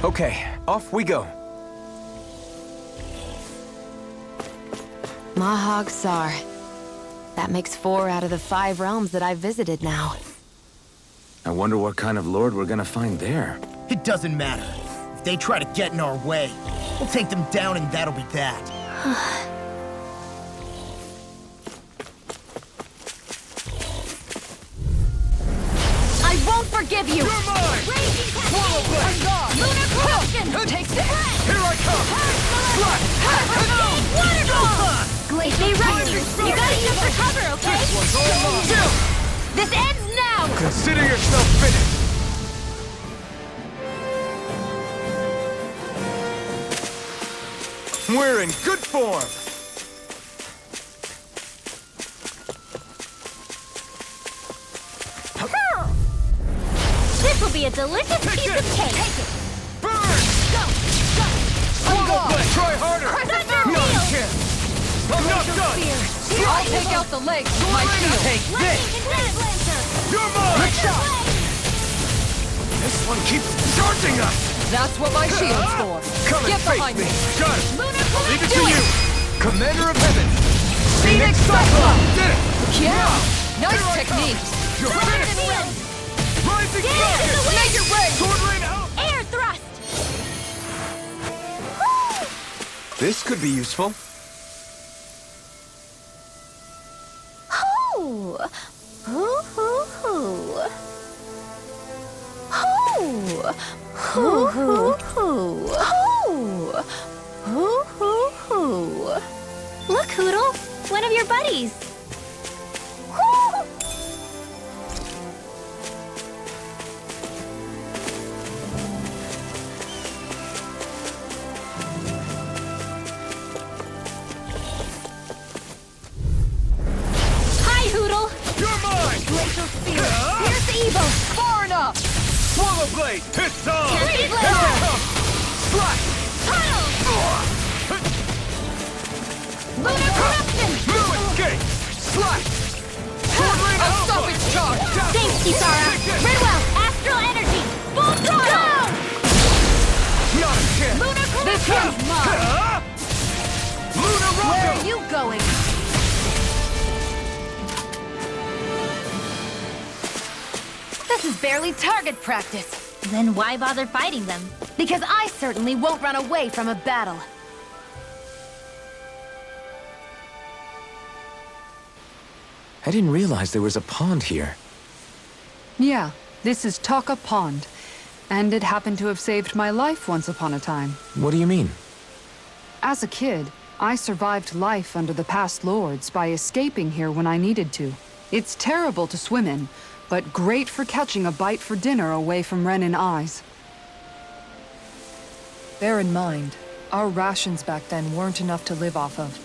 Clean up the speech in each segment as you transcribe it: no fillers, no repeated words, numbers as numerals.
Okay, off we go. Mahag Sar. That makes 4 out of the 5 realms that I've visited now. I wonder what kind of lord we're gonna find there. It doesn't matter. If they try to get in our way, we'll take them down and that'll be that. I won't forgive you! You're mine! Raging Swallow blade! Lunar corruption! Take this! Here I come! Waterfall! Glacial rush! You gotta use for cover, okay? This one's all mine! This ends now! Consider yourself finished! We're in good form! This will be a delicious piece of cake! Burn! Go! Go! Swallow blade! Try harder! Thunder Not a wheel! chance! I'm not done! I'll take out the legs with my shield! Take this! You're mine! This one keeps charging us! That's what my shield's for. Come and Get face behind me! me. Got it! Lunar Leave it do to you! Commander of Heaven! Phoenix Cyclops! Cyclops! Did it! Yeah! Nice Here I technique. You're Finished! finished! Rising Dance in Falcon! the wind! Make it rain! Sword rain out! Air thrust! This could be useful. Hoo! Hoo hoo hoo! Hoo! Hoo hoo hoo! Hoo! Hoo hoo hoo! Look, Hoodle! One of your buddies! Hoo! Hi, Hoodle! You're mine! Glacial Spear! Here's evil! Far enough! Swallow blade! It's on! Can't Here be I later. come! Slash! Tunnel! Lunar corruption! No escape! Slash! Sword rain I'll alpha! stop its charge! Thanks, Kisara! Ridwell! Astral energy! Full throttle! Not a chance! Lunar This corruption! one's mine! Huh? Lunar Where Rocket! are you going? This is barely target practice. Then why bother fighting them? Because I certainly won't run away from a battle. I didn't realize there was a pond here. Yeah, this is Taka Pond. And it happened to have saved my life once upon a time. What do you mean? As a kid, I survived life under the past lords by escaping here when I needed to. It's terrible to swim in, but great for catching a bite for dinner away from Renin eyes. Bear in mind, our rations back then weren't enough to live off of.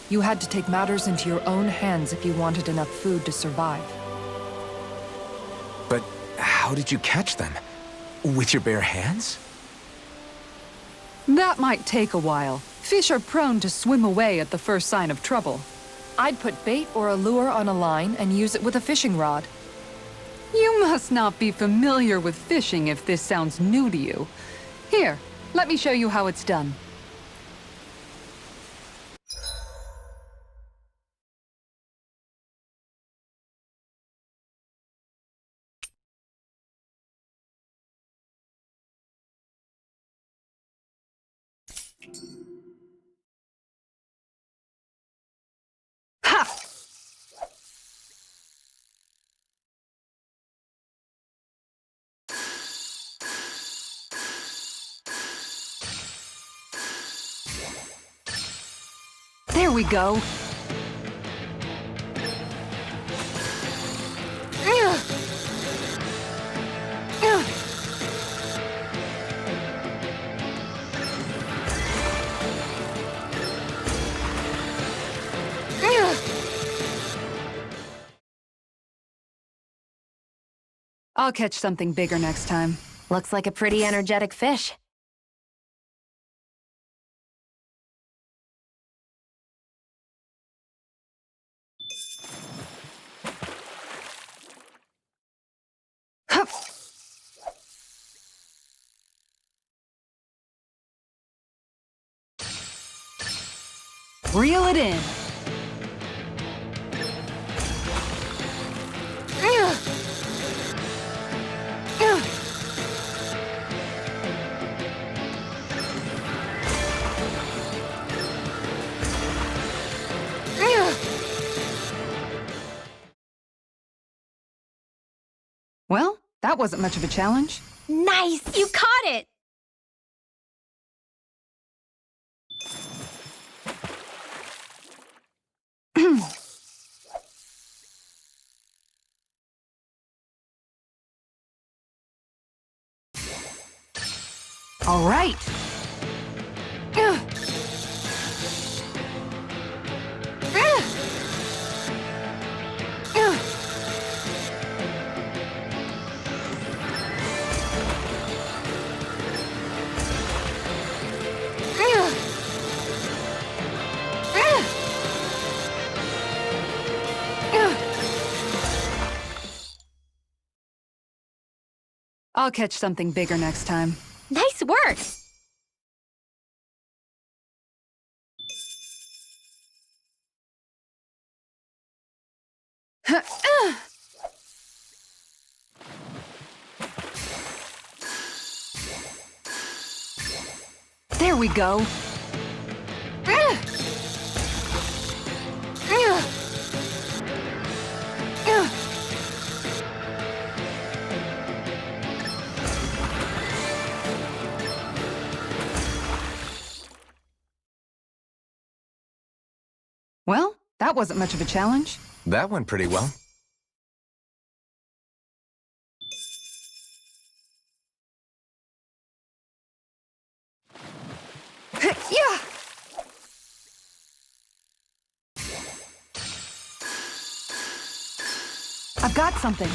You had to take matters into your own hands if you wanted enough food to survive. But how did you catch them? With your bare hands? That might take a while. Fish are prone to swim away at the first sign of trouble. I'd put bait or a lure on a line and use it with a fishing rod. You must not be familiar with fishing if this sounds new to you. Here, let me show you how it's done. Ha! There we go. I'll catch something bigger next time. Looks like a pretty energetic fish. Reel it in. Well, that wasn't much of a challenge. Nice! You caught it! All right. I'll catch something bigger next time. Nice work! There we go. Well, that wasn't much of a challenge. That went pretty well. Yeah! I've got something.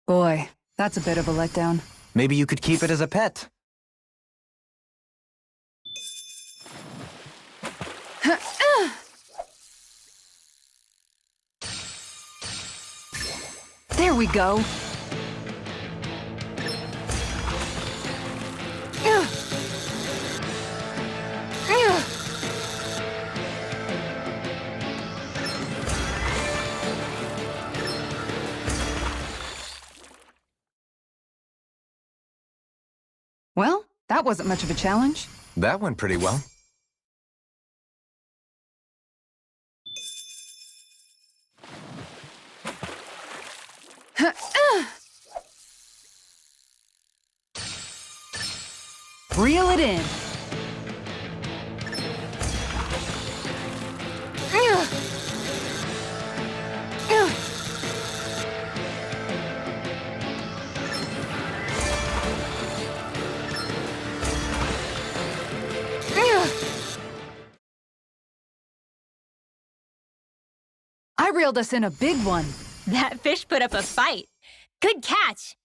Boy, that's a bit of a letdown. Maybe you could keep it as a pet. There we go. Well, that wasn't much of a challenge. That went pretty well. Reel it in. I reeled us in a big one. That fish put up a fight. Good catch!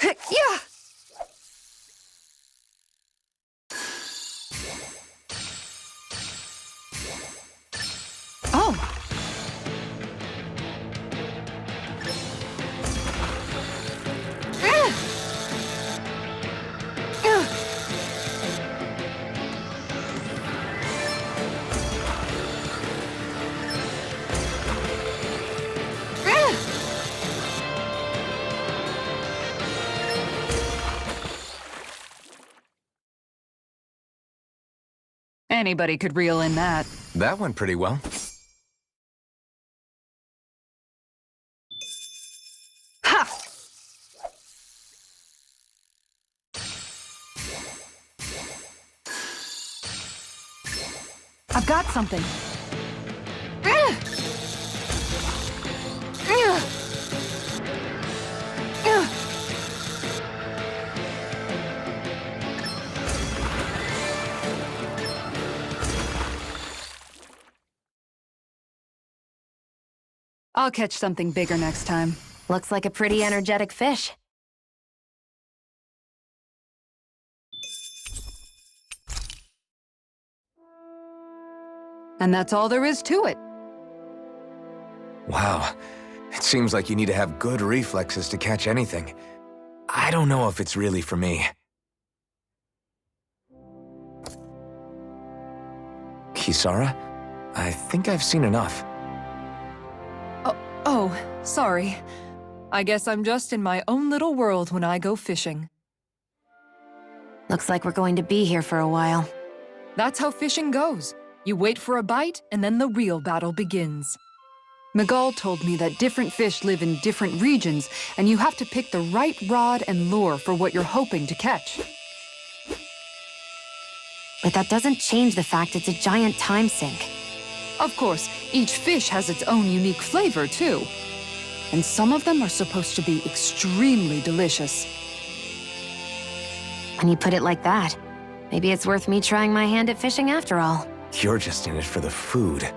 Yeah! Oh! Anybody could reel in that. That went pretty well. Ha! I've got something. I'll catch something bigger next time. Looks like a pretty energetic fish. And that's all there is to it. Wow. It seems like you need to have good reflexes to catch anything. I don't know if it's really for me. Kisara? I think I've seen enough. Oh, sorry. I guess I'm just in my own little world when I go fishing. Looks like we're going to be here for a while. That's how fishing goes. You wait for a bite, and then the real battle begins. Miguel told me that different fish live in different regions, and you have to pick the right rod and lure for what you're hoping to catch. But that doesn't change the fact it's a giant time sink. Of course, each fish has its own unique flavor, too. And some of them are supposed to be extremely delicious. When you put it like that, maybe it's worth me trying my hand at fishing after all. You're just in it for the food.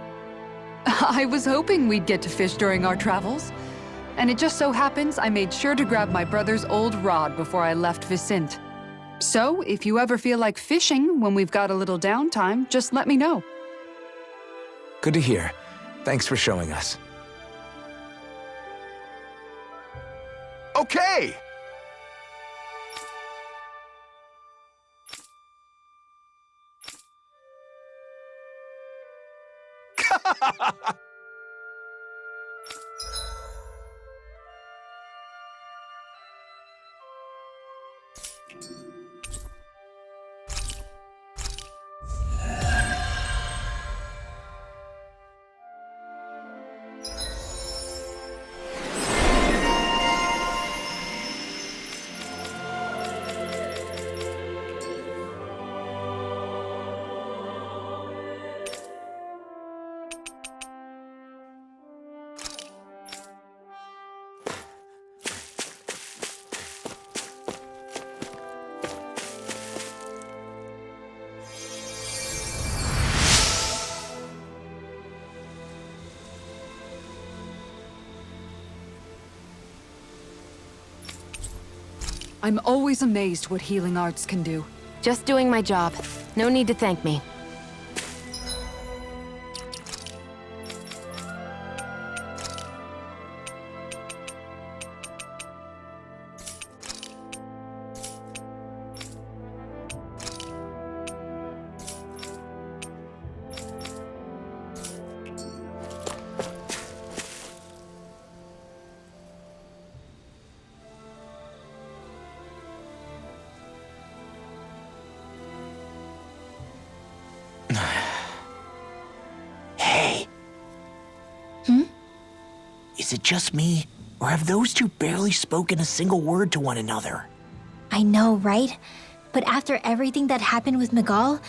I was hoping we'd get to fish during our travels. And it just so happens I made sure to grab my brother's old rod before I left Vicente. So, if you ever feel like fishing when we've got a little downtime, just let me know. Good to hear. Thanks for showing us. Okay! I'm always amazed what healing arts can do. Just doing my job. No need to thank me. Hey. Is it just me, or have those two barely spoken a single word to one another? I know, right? But after everything that happened with Miguel,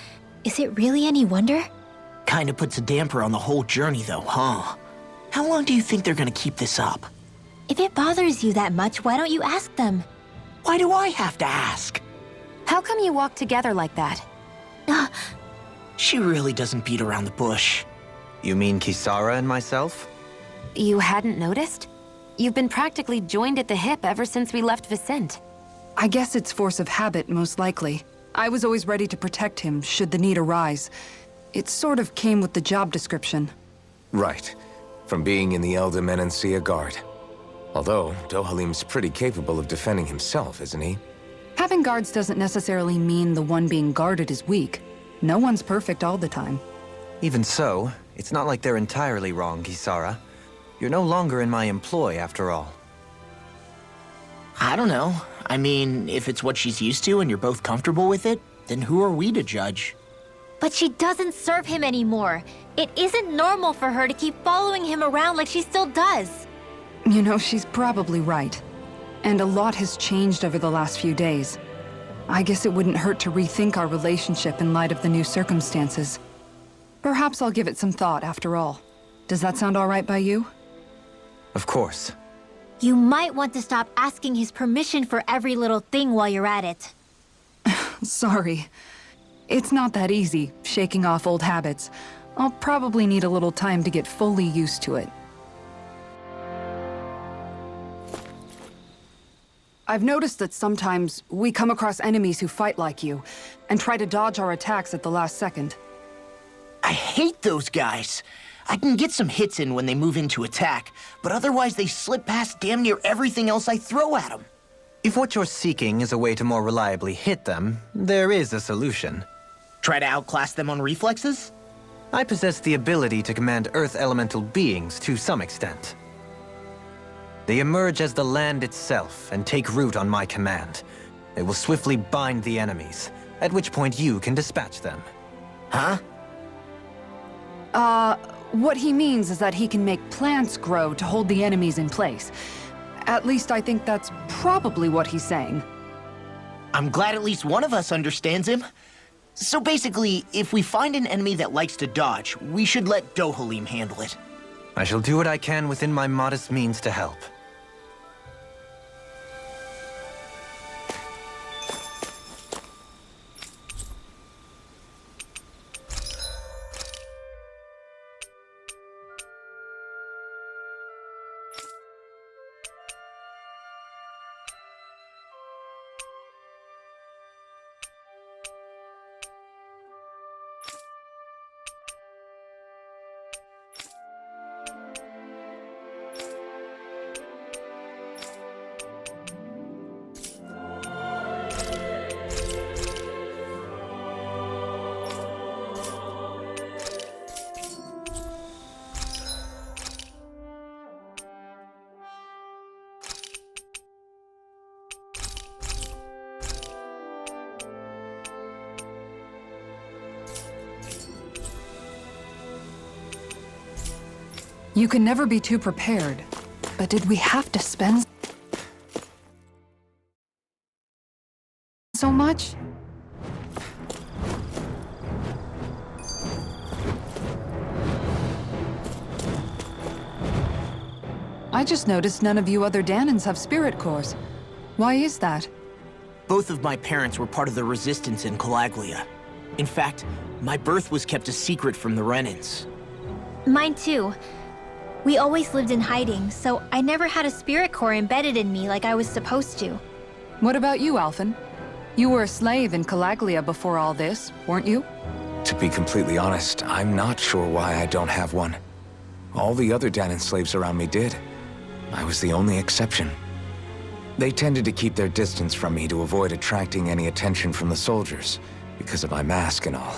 is it really any wonder? Kinda puts a damper on the whole journey though, huh? How long do you think they're gonna keep this up? If it bothers you that much, why don't you ask them? Why do I have to ask? How come you walk together like that? She really doesn't beat around the bush. You mean Kisara and myself? You hadn't noticed? You've been practically joined at the hip ever since we left Vicente. I guess it's force of habit, most likely. I was always ready to protect him, should the need arise. It sort of came with the job description. Right. From being in the Elder Menancia Guard. Although, Dohalim's pretty capable of defending himself, isn't he? Having guards doesn't necessarily mean the one being guarded is weak. No one's perfect all the time. Even so, it's not like they're entirely wrong, Kisara. You're no longer in my employ, after all. I don't know. I mean, if it's what she's used to and you're both comfortable with it, then who are we to judge? But she doesn't serve him anymore. It isn't normal for her to keep following him around like she still does. You know, she's probably right. And a lot has changed over the last few days. I guess it wouldn't hurt to rethink our relationship in light of the new circumstances. Perhaps I'll give it some thought after all. Does that sound all right by you? Of course. You might want to stop asking his permission for every little thing while you're at it. Sorry. It's not that easy, shaking off old habits. I'll probably need a little time to get fully used to it. I've noticed that sometimes we come across enemies who fight like you, and try to dodge our attacks at the last second. I hate those guys. I can get some hits in when they move into attack, but otherwise they slip past damn near everything else I throw at them. If what you're seeking is a way to more reliably hit them, there is a solution. Try to outclass them on reflexes? I possess the ability to command Earth elemental beings to some extent. They emerge as the land itself and take root on my command. They will swiftly bind the enemies, at which point you can dispatch them. Huh? What he means is that he can make plants grow to hold the enemies in place. At least I think that's probably what he's saying. I'm glad at least one of us understands him. So basically, if we find an enemy that likes to dodge, we should let Dohalim handle it. I shall do what I can within my modest means to help. You can never be too prepared. But did we have to spend so much? I just noticed none of you other Danans have spirit cores. Why is that? Both of my parents were part of the resistance in Calaglia. In fact, my birth was kept a secret from the Renans. Mine too. We always lived in hiding, so I never had a spirit core embedded in me like I was supposed to. What about you, Alphen? You were a slave in Calaglia before all this, weren't you? To be completely honest, I'm not sure why I don't have one. All the other Danan slaves around me did. I was the only exception. They tended to keep their distance from me to avoid attracting any attention from the soldiers, because of my mask and all.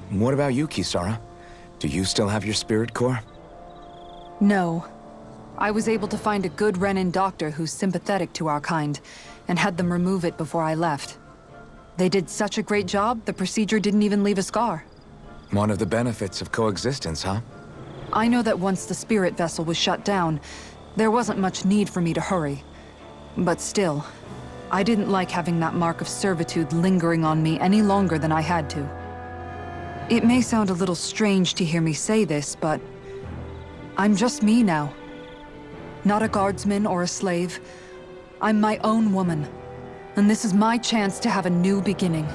What about you, Kisara? Do you still have your spirit core? No. I was able to find a good Renan doctor who's sympathetic to our kind, and had them remove it before I left. They did such a great job, the procedure didn't even leave a scar. One of the benefits of coexistence, huh? I know that once the spirit vessel was shut down, there wasn't much need for me to hurry. But still, I didn't like having that mark of servitude lingering on me any longer than I had to. It may sound a little strange to hear me say this, but I'm just me now. Not a guardsman or a slave. I'm my own woman. And this is my chance to have a new beginning.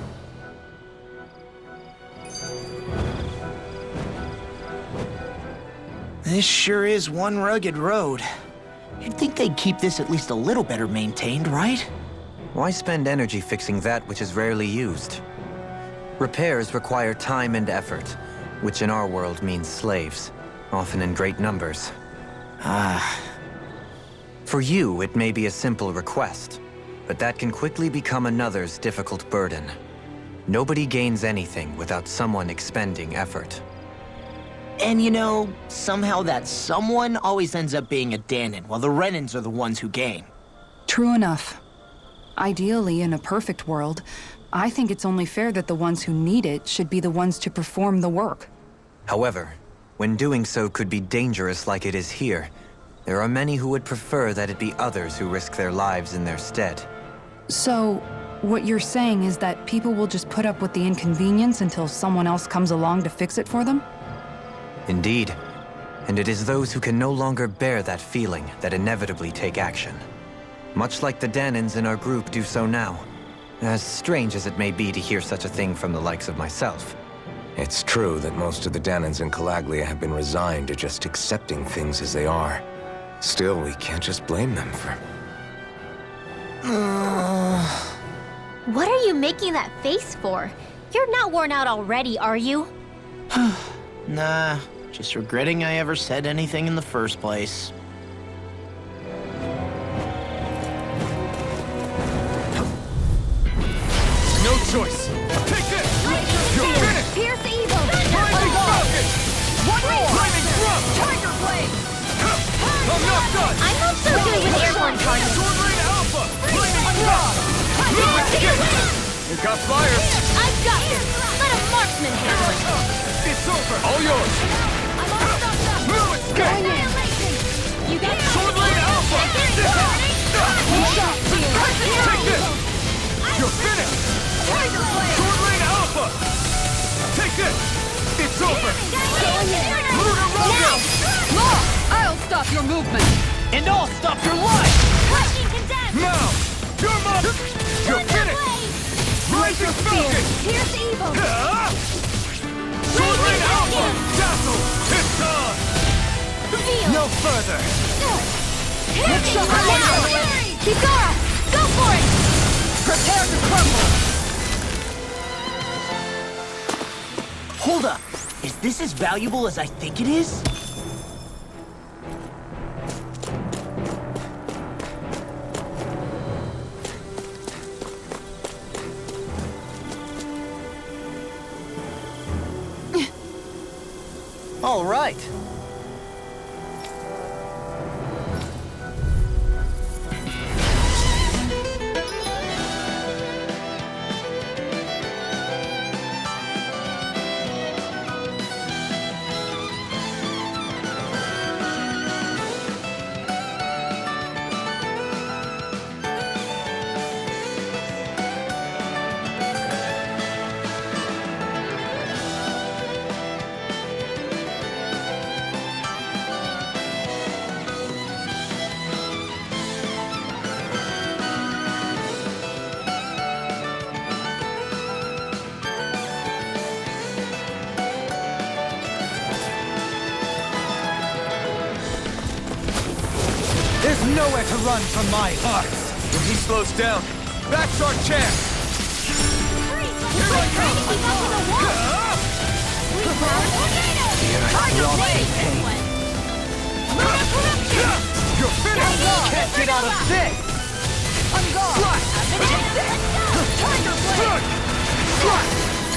This sure is one rugged road. You'd think they'd keep this at least a little better maintained, right? Why spend energy fixing that which is rarely used? Repairs require time and effort, which in our world means slaves, often in great numbers. For you, it may be a simple request, but that can quickly become another's difficult burden. Nobody gains anything without someone expending effort. And you know, somehow that someone always ends up being a Danan, while the Renans are the ones who gain. True enough. Ideally, in a perfect world, I think it's only fair that the ones who need it should be the ones to perform the work. However, when doing so could be dangerous like it is here, there are many who would prefer that it be others who risk their lives in their stead. So, what you're saying is that people will just put up with the inconvenience until someone else comes along to fix it for them? Indeed. And it is those who can no longer bear that feeling that inevitably take action. Much like the Danans in our group do so now. As strange as it may be to hear such a thing from the likes of myself. It's true that most of the Danans in Calaglia have been resigned to just accepting things as they are. Still, we can't just blame them for... What are you making that face for? You're not worn out already, are you? Nah, just regretting I ever said anything in the first place. No choice. Take this! You're finished! Pierce evil! Rising Falcon! One more! Lightning Drum! Tiger Blade! I'm not done! I'm not so good with airborne targets. Sword Rain Alpha! Lightning Drum! You got fire! I've got this! Let a marksman handle it! It's over! All yours! Move it! Annihilation! You got Sword Rain Alpha! Take this! You're finished! Tiger Blade! Sword Rain Alpha! Take this! It's over! Lunar Rogan! Law! I'll stop your movement! And I'll stop your life! Crushing condemned! Now! You're mine! You're finished! Rising Falcon! Pierce evil! Sword Rain Alpha! Dazzle! It's on! No further! Kikara! Go for it! Prepare to crumble! Hold up! Is this as valuable as I think it is? All right. There's nowhere to run from my heart! When he slows down, that's our chance! Here I come! Tiger Blade! You're finished! Can't get out of this! Slash! Tiger Blade! Slash!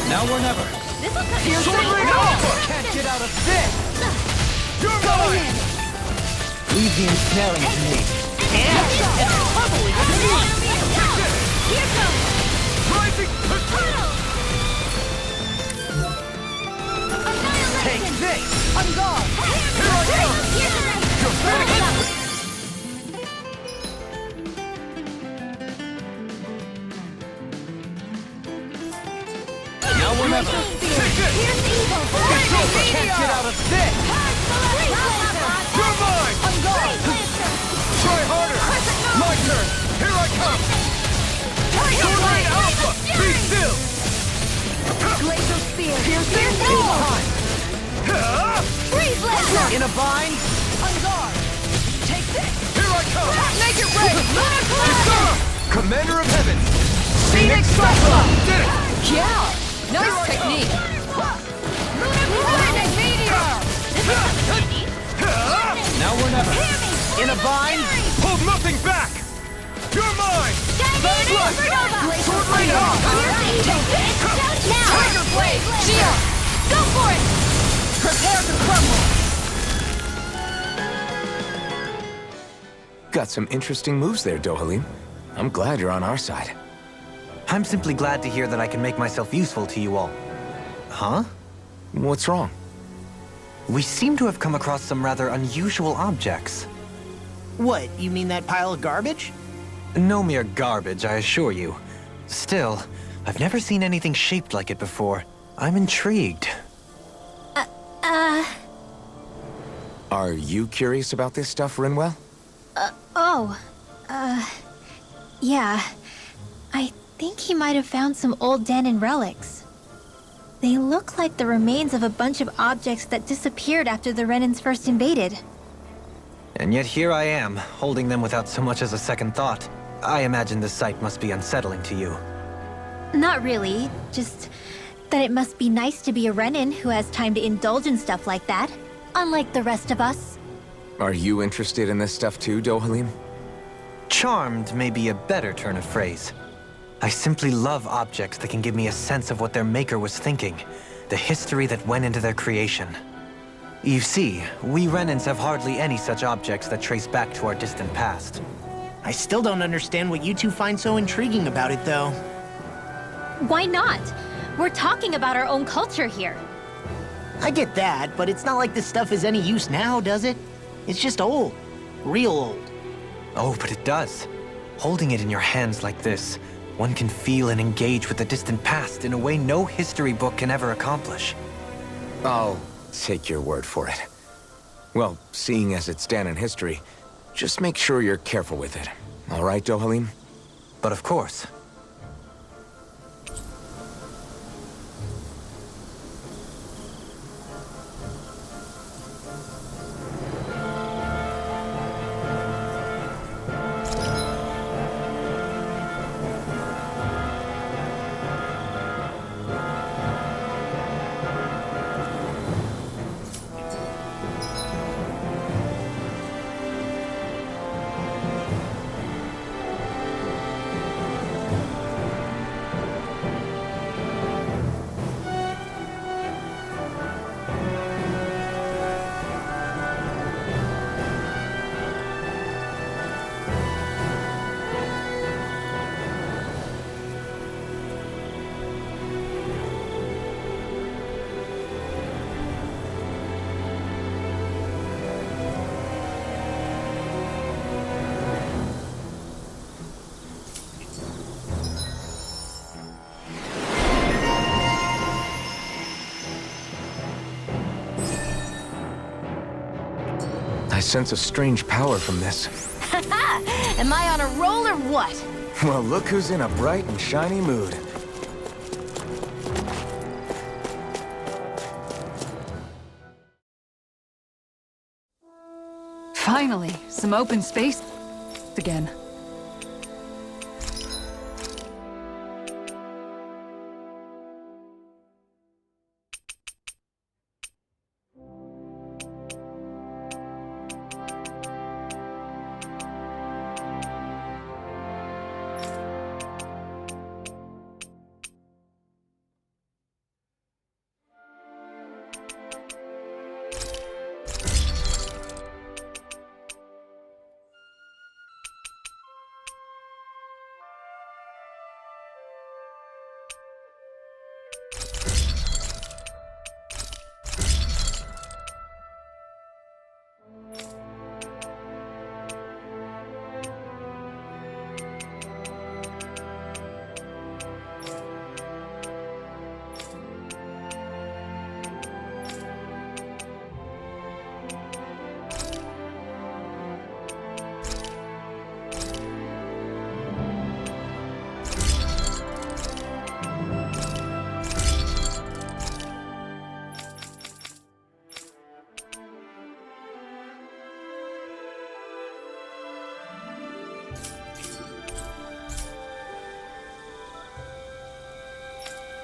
Now or never! Sword Rain Alpha! Can't get out of this! You're mine! Leave the ensnaring to me. Here goes! Rising! Take Annihilation! this! On guard! Here I come! You're finished! Now or never. Take this! Pierce evil! It's over! Can't get out of this! You're mine! Try harder! My turn! Here I come! Sword Rain Alpha! Be still! Glacial Spear! Pierce Behind! Freeze Laser! In a bind! On guard! Take this! Here I come! Make it rain! Lunar Kisara! Commander of Heaven! Phoenix Cyclone! Did it! Yeah! Nice technique! Lunar Meteor! Now or never. In a bind! Hold nothing back! You're mine! Sword Rain Alpha! Take this! Now! Tiger Blade! Shield! Go for it! Prepare to crumble! Got some interesting moves there, Dohalim. I'm glad you're on our side. I'm simply glad to hear that I can make myself useful to you all. Huh? What's wrong? We seem to have come across some rather unusual objects. What, you mean that pile of garbage? No mere garbage, I assure you. Still, I've never seen anything shaped like it before. I'm intrigued. Are you curious about this stuff, Rinwell? Yeah. I think he might have found some old Danon relics. They look like the remains of a bunch of objects that disappeared after the Renans first invaded. And yet here I am, holding them without so much as a second thought. I imagine the sight must be unsettling to you. Not really, just that it must be nice to be a Renin who has time to indulge in stuff like that, unlike the rest of us. Are you interested in this stuff too, Dohalim? Charmed may be a better turn of phrase. I simply love objects that can give me a sense of what their maker was thinking, the history that went into their creation. You see, we Renins have hardly any such objects that trace back to our distant past. I still don't understand what you two find so intriguing about it, though. Why not? We're talking about our own culture here. I get that, but it's not like this stuff is any use now, does it? It's just old. Real old. Oh, but it does. Holding it in your hands like this, one can feel and engage with the distant past in a way no history book can ever accomplish. I'll take your word for it. Well, seeing as it's Dahnan history, just make sure you're careful with it. All right, Dohalim? But of course. I sense a strange power from this. Am I on a roll or what? Well, look who's in a bright and shiny mood. Finally, some open space again.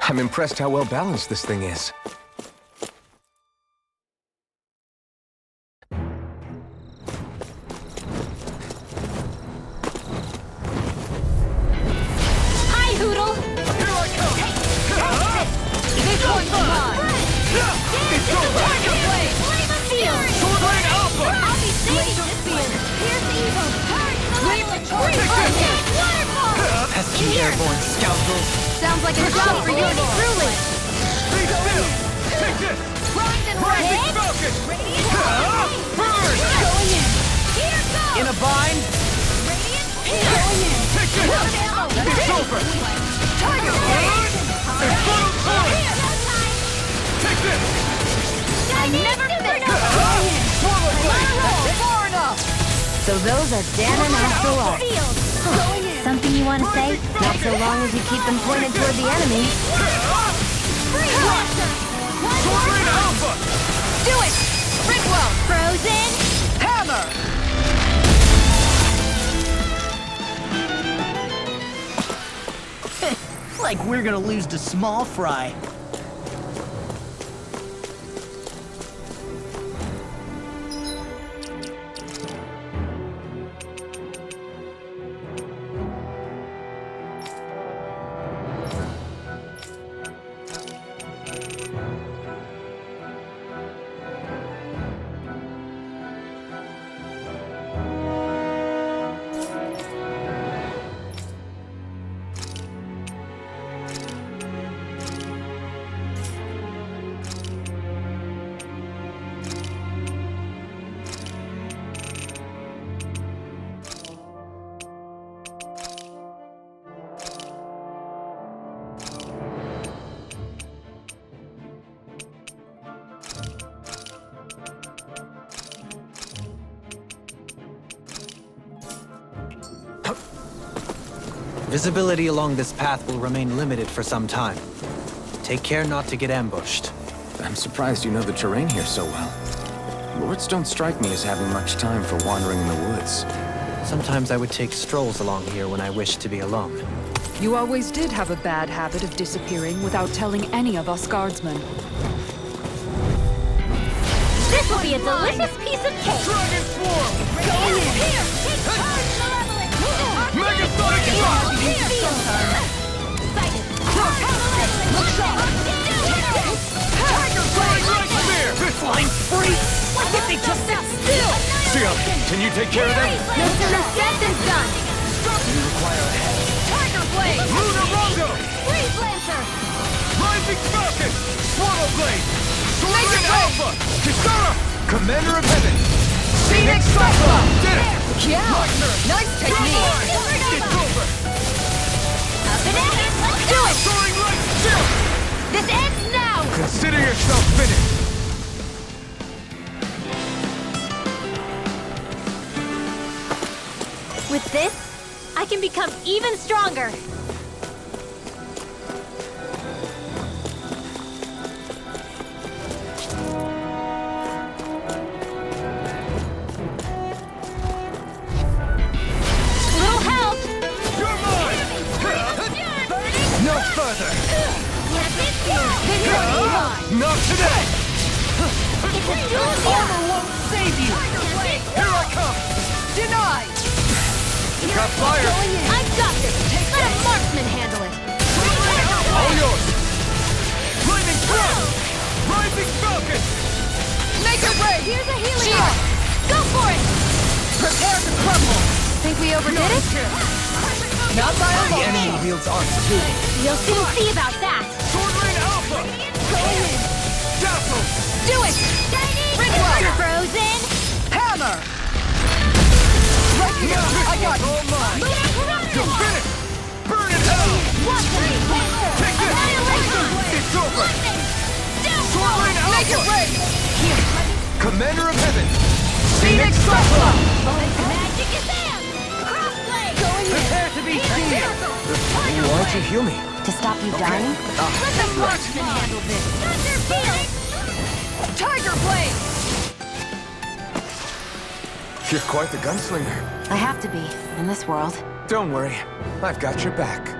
I'm impressed how well balanced this thing is. Hi, Hoodle! Here I come! This one's mine! It's over! Flame of Field! Sword Rain Alpha! I'll be saving this field! Here's evil! Turn to the level! Waterfall! Pesky airborne scoundrels! Sounds like a job for you truly! Be still! Take this! Primed and Rising ready! Falcon! Radiant Burn! going in! Here goes! In a bind? Radiant going in! Take this! It's over! Tiger! Infernal Torrent! Take this! I never finished! Swallow Blade! Far enough! So those are Dahnan after all. Going in! Something you want to say? Not so long as you keep them pointed toward the enemy. Free Blaster! Sword Rain Alpha! Do it! Ridwell! Frozen! Hammer! like we're gonna lose to small fry. Visibility along this path will remain limited for some time. Take care not to get ambushed. I'm surprised you know the terrain here so well. Lords don't strike me as having much time for wandering in the woods. Sometimes I would take strolls along here when I wished to be alone. You always did have a bad habit of disappearing without telling any of us guardsmen. This will be a delicious piece of cake! Dragon Swarm! Go in! Here! Take charge! Malevolent! Megasonic Shock! Sighted! Look sharp! Tiger Flying Nightmare! Flying freaks! Why can't they just sit still? Sia, can you take care of them? No sooner said than done! Tiger Blade! Lunar Rondo! Freeze Lancer! Rising Falcon! Swallow Blade! Sword Alpha! Kisara! Commander of Heaven! Phoenix Cyclone! Did it! Yeah! Nice technique! It's over! Up and at it! Let's do it! Soaring Light Shield! This ends now! Consider yourself finished! With this, I can become even stronger! Little help! You're mine! No further! Not today! Armor won't save you! Here I come! Denied! Got fire! I've got this! Let a marksman handle it! All yours! Flaming Thrust! Rising Falcon! Make it rain! Here's a healing arm! Go for it! Prepare to crumble! Think we overdid it? Not by a The long enemy shot. wields arms too. You'll soon see about that! Sword Rain Alpha! Dazzle! Do it! Ringwire! Frozen! Hammer! Right here! I got you! All mine! You're finished! Burn in hell! Take this! It's over! Sword Rain Make it Alpha! rain! Commander of Heaven! Phoenix Cyclone! Magic is in! Crossblade! Prepare to be seen! Why'd you heal me? To stop you dying? Let the marksman handle this! Thunder Field! Tiger Blade! You're quite the gunslinger. I have to be, in this world. Don't worry, I've got your back.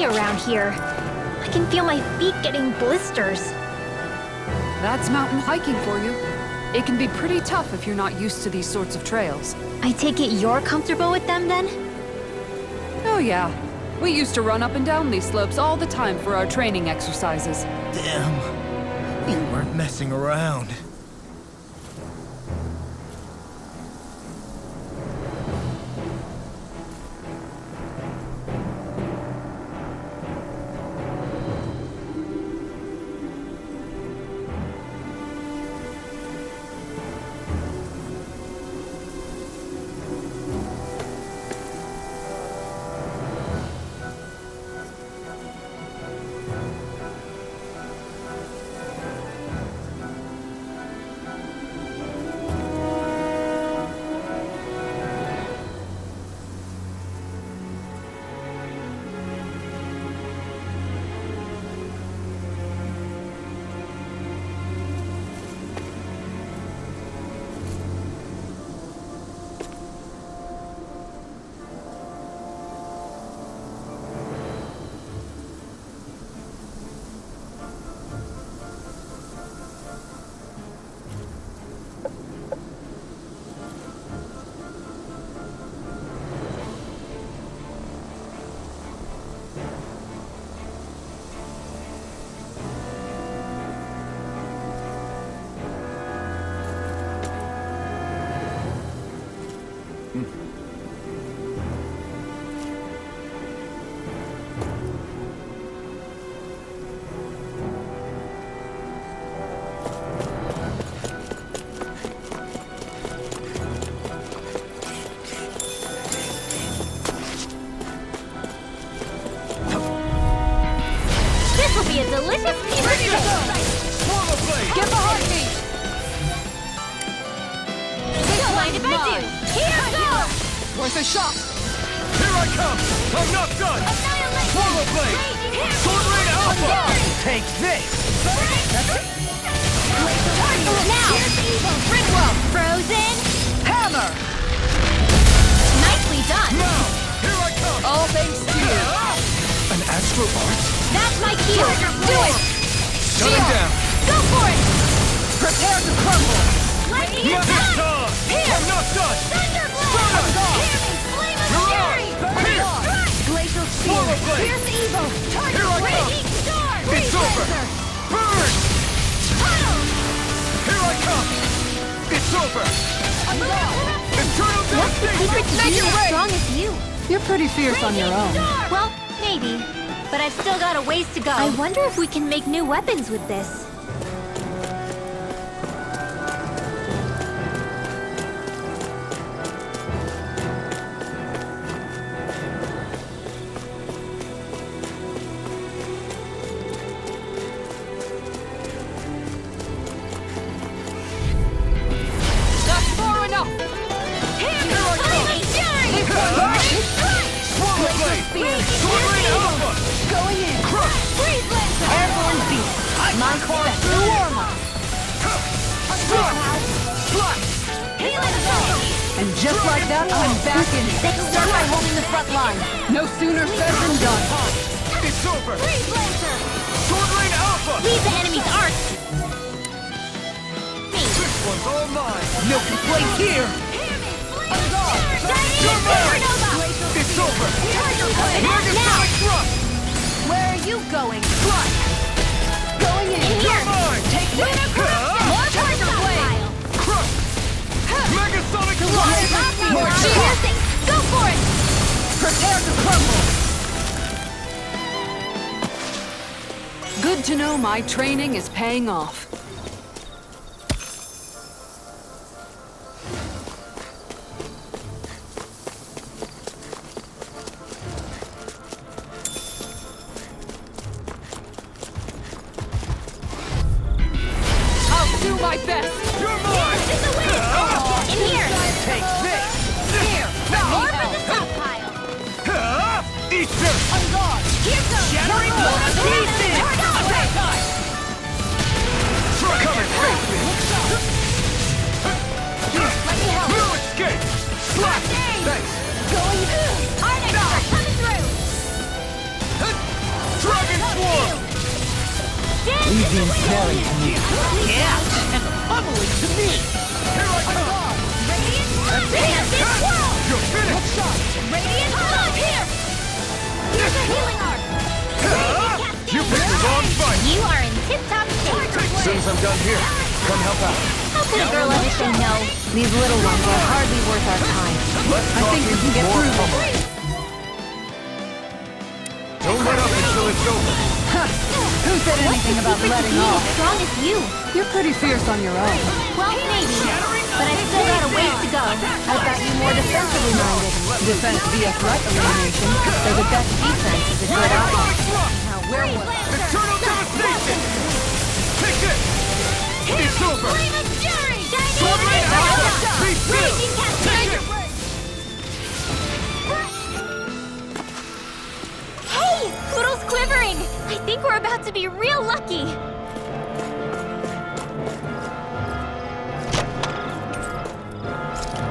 Around here. I can feel my feet getting blisters. That's mountain hiking for you. It can be pretty tough if you're not used to these sorts of trails. I take it you're comfortable with them then? Oh yeah. We used to run up and down these slopes all the time for our training exercises. Damn. You weren't messing around. Be a delicious piece of cake! Swallow blade! Get behind me! Don't mind if I do! Here goes! Worth a shot! Here I come! I'm not done! Annihilation! Swallow blade! Sword Rain Alpha! Take this! Now! Ringwell! Frozen! Hammer! Nicely done! Now! Here I come! All thanks to you! An Astro Art? That's my cue! Do it! Shut him down! Go for it! Prepare to crumble! Lightning Not is this done! time! Here! I'm not done! Thunderblade! Hear me! Flame of You're fury! on! Here! Glacial Swallow blade! Pierce evil! Target Here I come! radiant star! It's over! Burn! Tunnel! Here I come! It's over! Eternal devastation! Make it as strong as you! You're pretty fierce on your own. Well, maybe. But I've still got a ways to go. I wonder if we can make new weapons with this. That's far enough! Swallow blade! Sword Rain Alpha! Going in! Crush! Airborne beast! My special warm-up! Healing zone! And just like that, I'm back in it. Start by holding the front line. No sooner said than done. It's over! Freeze Lancer! Sword Rain Alpha! Leave the enemy's arc! Me! This one's all mine! No complaints here! Supernova! It's over! Enough now! Megasonic Thrust! Where are you going? Going in! You're mine! Take Lunar Corruption! More Tiger Blade! Crush! Megasonic More Thrust! piercing! Go for it! Prepare to crumble! Good to know my training is paying off. I'll do my best! You're mine! In the wind! In here! Take this! Here! More for the stockpile! Eat this! Here goes! Shattering blow to pieces! Coming! Let me help! No escape! Slap! Thanks! Going in! Our next are coming through! Dragon Swarm! Leave the Smelling to me. Yeah, and pummeling to me! Here I come! Radiant Advance! Whirl! You're finished! Radiant Blood! Here! this! Healing arc! You picked the wrong fight! You are in tip-top shape. As soon as I'm done here, come help out. How could a girl ever say no? These little ones are hardly worth our time. Less I think we can get more through them. pummeling. Don't let up until it's over. Who said anything about letting Me off? as strong as you. You're pretty fierce on your own. Well, maybe. But I've still got a ways to go. I've got you more defensively minded. Defense via threat elimination. So the best defense is a good offense. Now, where was Eternal devastation! Take this! It's over! Sword Rain Alpha! Be still! Take it! Hey! Poodle's quivering! I think we're about to be real lucky!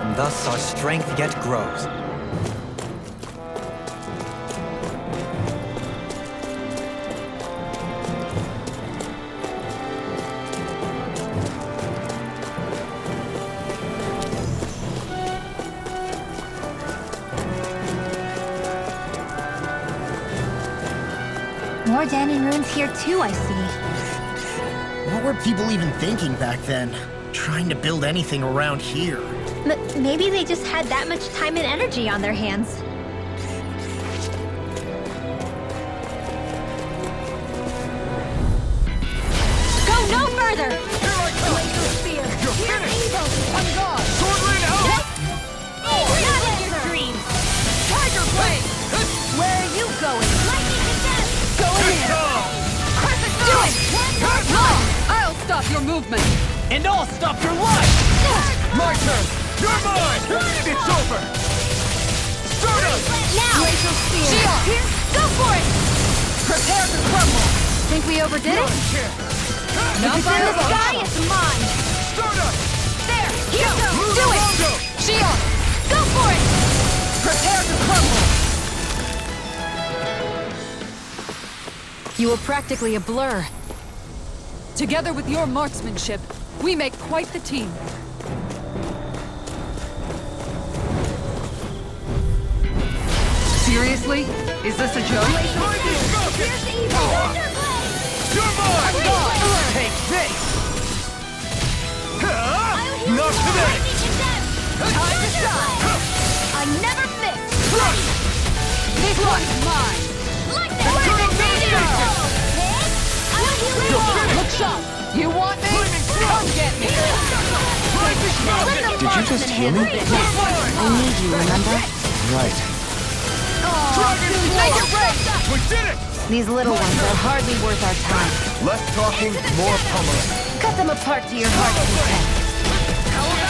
And thus our strength yet grows. More Danon runes here too, I see. What were people even thinking back then? Trying to build anything around here. Maybe they just had that much time and energy on their hands. Go no further! Here I come! You're finished! I'm gone! Sword Rain Alpha! Not in your dreams! Tiger Blade! Where are you going? Lightning to death! Go Good job! Do it! I'll stop your movement! And I'll stop your life! My turn! You're mine! It's over! Stardust! Now! Glacial Spear! Here, go for it! Prepare to crumble! Think we overdid Not it? a chance! Not by the sky, it's mine! Stardust! There! Here! Blue Do it! Longo! Shield! Go for it! Prepare to crumble! You were practically a blur. Together with your marksmanship, we make quite the team. Seriously? Is this a joke? You're mine! Take this! Not today! Time to shine! I never miss! This one's mine! Like that! Look sharp! You want me? Come get me! Did you just heal me? I need you, remember? Right. Make it break! We did it! These little ones are hardly worth our time. Less talking, more pummeling. Cut them apart to your heart's content.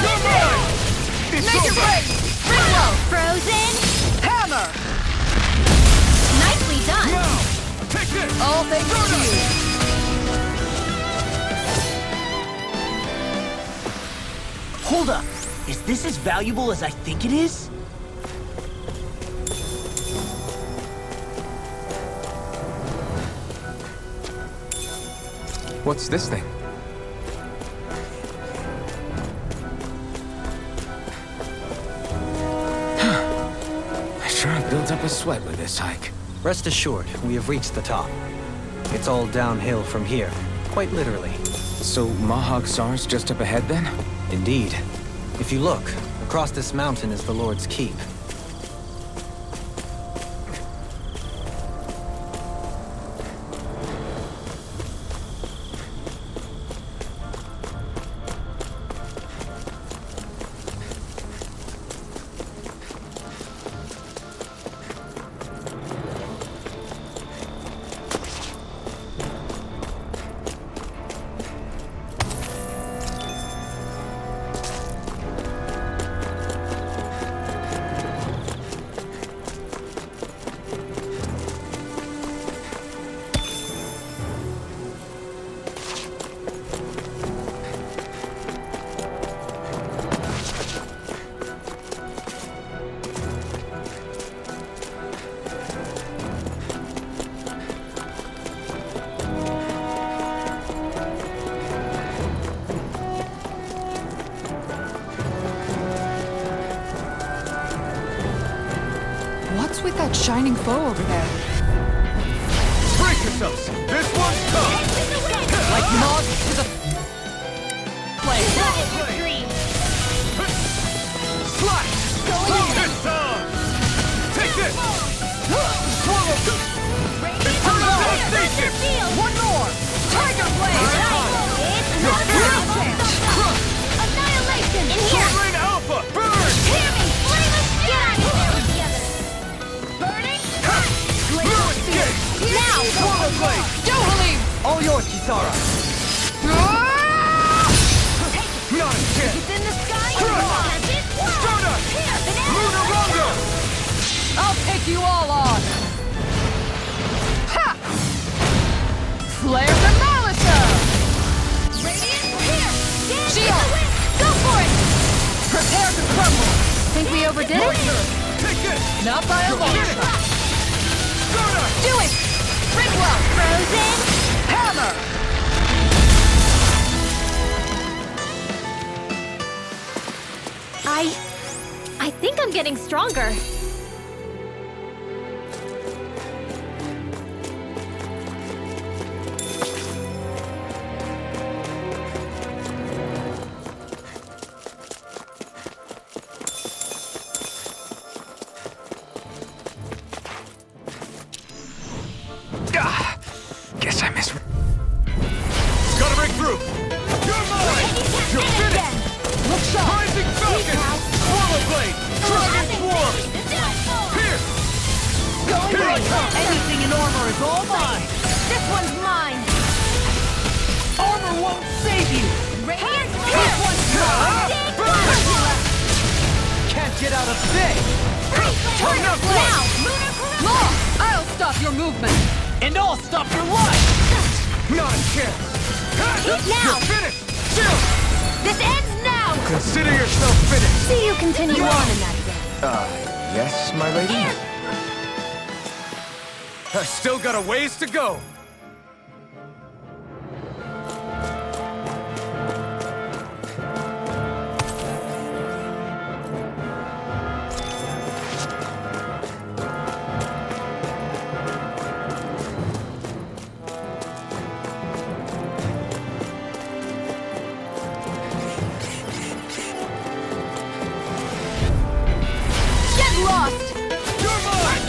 You're mine! It's Make it over! break! Reload! Frozen! Hammer! Nicely done! Now! Take this! All thanks to you. Hold up! Is this as valuable as I think it is? What's this thing? I sure have built up a sweat with this hike. Rest assured, we have reached the top. It's all downhill from here, quite literally. So Mahag Sar's just up ahead then? Indeed. If you look, across this mountain is the Lord's Keep. What's with that shining foe over there? yourselves! This one's tough! Like moths to the flame. Slash! It's on! Take this! Swallow! Eternal devastation! One more! Tiger Blade! Annihilation! In here! Sovereign Alpha! Burn! Hear me! Flame of Sky! Burning! Ruin Gate! Now! Swallow Blade! Dohalim! All yours, Kisara! Not a chance! It's in the sky! Stardust! Lunaranga! I'll take you all on! Ha! Flare the Malisa! Radiant! Here! Shield! Go for it! Prepare to crumble! Think we overdid it? Take this! Not by a long shot! Stardust! Do it! Ringwell! Frozen! Hammer! I think I'm getting stronger. Guess I missed. Gotta break through! You're mine! You're finished! Look sharp! Rising Falcon! Swallow Blade! Dragon Swarm! Here! Here I come! Anything in armor is all mine! This one's mine! Armor won't save you! Radiant! This one's mine! Can't get out of this! Turn up Now! Law! I'll stop your movement! And I'll stop your life! Not a chance! Now! You're finished! Chill! This ends now! Consider yourself finished! See you continue on in that Yes, my lady? I still got a ways to go! Get lost! You're mine!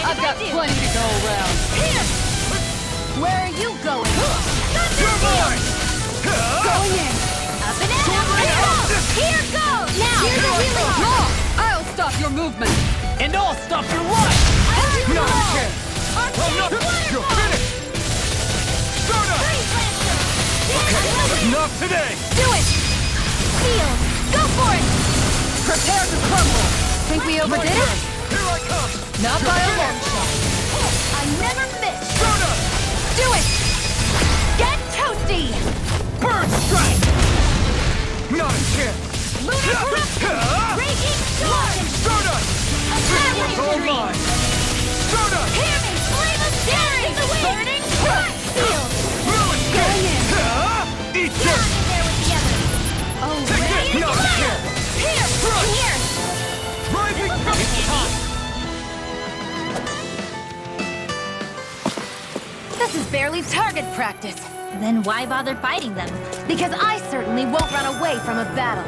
I've got plenty to go around. Here! Where are you going? You're mine! Going in! Up and out! Here goes! Now! Here's a healing Law! I'll stop your movement! And I'll stop your life! Not a chance! I'm not... You're finished! Stardust! Not today! Do it! Seal! Go for it! Prepare to crumble! Think we overdid it? Here I come! Not by a long shot! I never miss! Stardust! Do it! Get toasty! Bird strike! Not a chance! Lunar corruption! Raging storm! Stardust! This one's all mine! Stardust! Hear me! Flame of daring! Burning crush! Seal! Ruin Going in! Eat Down this! in there with the others! Oh, Take this! radiant Not a fire! chance! Here! Here! Rising It's time! This is barely target practice. Then why bother fighting them? Because I certainly won't run away from a battle.